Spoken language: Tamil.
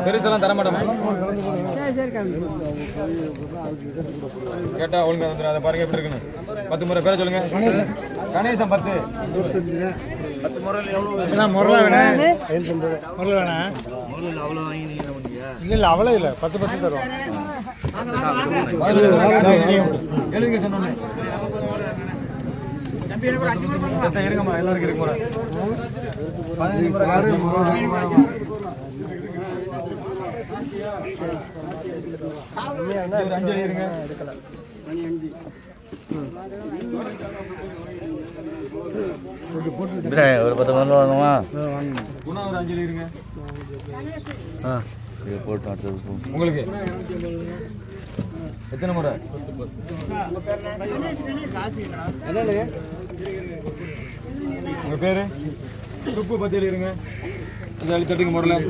பெருசெல்லாம் தர மாட்டோம். கேட்டா ஒழுங்கா வந்துடும். அதை பாருங்க எப்படி இருக்குன்னு. 10 முறை பேர சொல்லுங்க. கணேசன் 10. 10 முறை முரளா வேணும். முரளா வேணாம். அவ்வளோ வாங்கி நீங்க என்ன பண்ணுவீங்க? இல்ல அவ்வளோ இல்ல 10 தருவோம். எழுதுங்க சொன்னோன்னே. இருங்கம்மா எல்லாருக்கும் இருக்கு முறை. 15 ஒரு 5 இருங்க. ஒரு 10 மணி வாங்குமா? ஒரு 5 இருங்க. போட்டு உங்களுக்கு எத்தனை முறை? உங்க பேரு? துப்பு 10 இருங்க. அதை அழித்தட்டுங்க முறையில்.